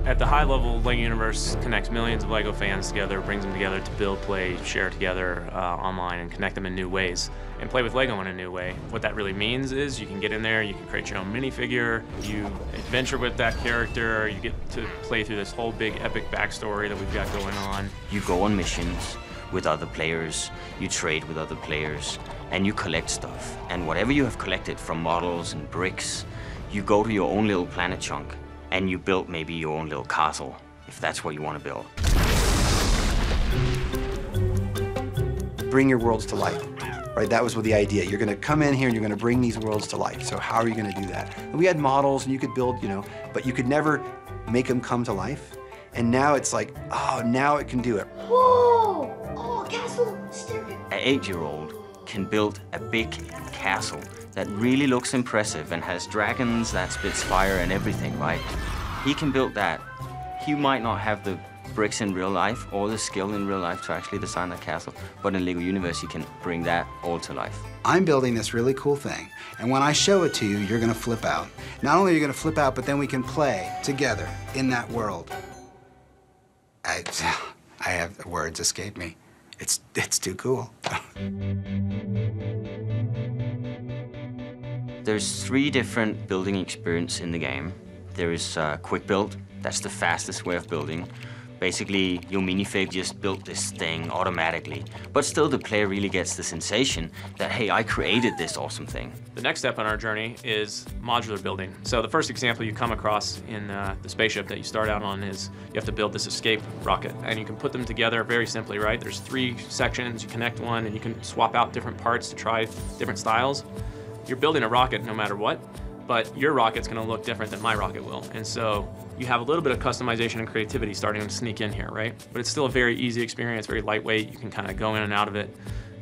At the high level, LEGO Universe connects millions of LEGO fans together, brings them together to build, play, share together online, and connect them in new ways, and play with LEGO in a new way. What that really means is you can get in there, you can create your own minifigure, you adventure with that character, you get to play through this whole big epic backstory that we've got going on. You go on missions with other players, you trade with other players, and you collect stuff. And whatever you have collected from models and bricks, you go to your own little planet chunk, and you build maybe your own little castle, if that's what you want to build. Bring your worlds to life, right? That was the idea. You're gonna come in here and you're gonna bring these worlds to life. So how are you gonna do that? And we had models and you could build, but you could never make them come to life. And now it's like, oh, now it can do it. Whoa! Oh, castle, staircase. An 8-year-old can build a big castle that really looks impressive and has dragons that spits fire and everything, right? He can build that. He might not have the bricks in real life or the skill in real life to actually design that castle, but in LEGO Universe, he can bring that all to life. I'm building this really cool thing, and when I show it to you, you're gonna flip out. Not only are you gonna flip out, but then we can play together in that world. I have, words escape me. It's too cool. There's 3 different building experiences in the game. There is quick build. That's the fastest way of building. Basically, your minifig just built this thing automatically. But still, the player really gets the sensation that, hey, I created this awesome thing. The next step on our journey is modular building. So the first example you come across in the spaceship that you start out on is you have to build this escape rocket. And you can put them together very simply, right? There's 3 sections, you connect one, and you can swap out different parts to try different styles. You're building a rocket no matter what, but your rocket's gonna look different than my rocket will. And so you have a little bit of customization and creativity starting to sneak in here, right? But it's still a very easy experience, very lightweight. You can kind of go in and out of it,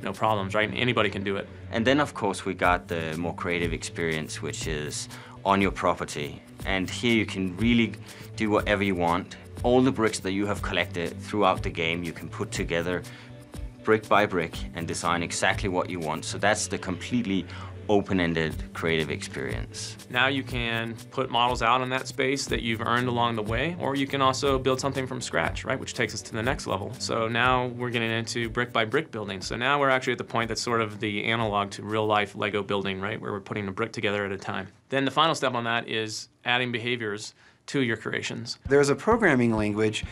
no problems, right? And anybody can do it. And then, of course, we got the more creative experience, which is on your property. And here you can really do whatever you want. All the bricks that you have collected throughout the game, you can put together brick by brick and design exactly what you want. So that's the completely open-ended creative experience. Now you can put models out in that space that you've earned along the way, or you can also build something from scratch, right? Which takes us to the next level. So now we're getting into brick by brick building. So now we're actually at the point that's sort of the analog to real life Lego building, right? Where we're putting a brick together at a time. Then the final step on that is adding behaviors to your creations. There's a programming language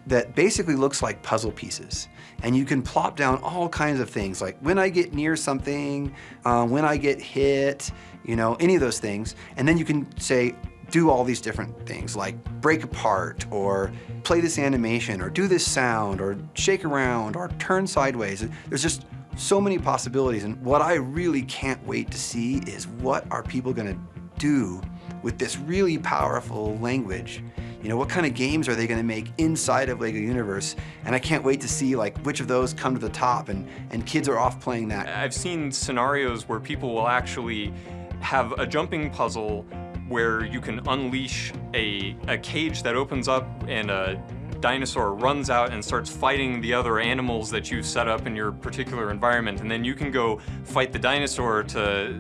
that basically looks like puzzle pieces. And you can plop down all kinds of things, like when I get near something, when I get hit, any of those things. And then you can say, do all these different things, like break apart, or play this animation, or do this sound, or shake around, or turn sideways. There's just so many possibilities. And what I really can't wait to see is what are people gonna do with this really powerful language. What kind of games are they going to make inside of LEGO Universe? And I can't wait to see which of those come to the top, and kids are off playing that. I've seen scenarios where people will actually have a jumping puzzle where you can unleash a cage that opens up and a dinosaur runs out and starts fighting the other animals that you set up in your particular environment, and then you can go fight the dinosaur to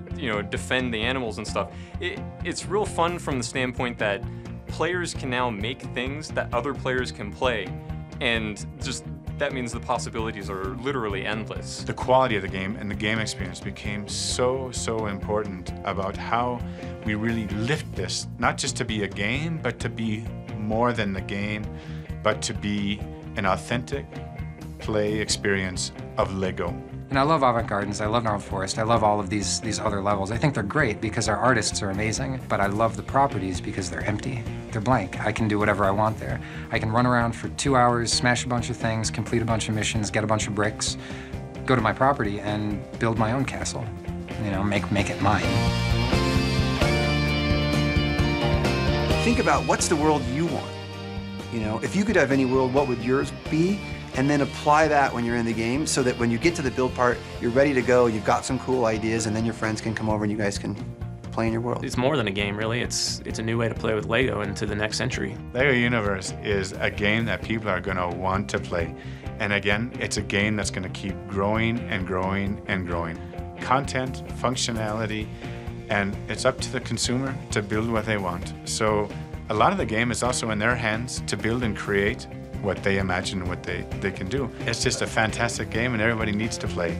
defend the animals and stuff. It's real fun from the standpoint that players can now make things that other players can play, and just that means the possibilities are literally endless. The quality of the game and the game experience became so important about how we really lift this, not just to be a game, but to be more than the game, but to be an authentic play experience of LEGO. And I love Avant Gardens, I love Gnarled Forest, I love all of these other levels. I think they're great because our artists are amazing, but I love the properties because they're empty. They're blank. I can do whatever I want there. I can run around for 2 hours, smash a bunch of things, complete a bunch of missions, get a bunch of bricks, go to my property and build my own castle. Make it mine. Think about what's the world you want. If you could have any world, what would yours be? And then apply that when you're in the game so that when you get to the build part, you're ready to go, you've got some cool ideas, and then your friends can come over and you guys can play in your world. It's more than a game, really. It's a new way to play with LEGO into the next century. LEGO Universe is a game that people are going to want to play. And again, it's a game that's going to keep growing and growing and growing. Content, functionality, and it's up to the consumer to build what they want. So a lot of the game is also in their hands to build and create what they imagine, what they can do. It's just a fantastic game and everybody needs to play.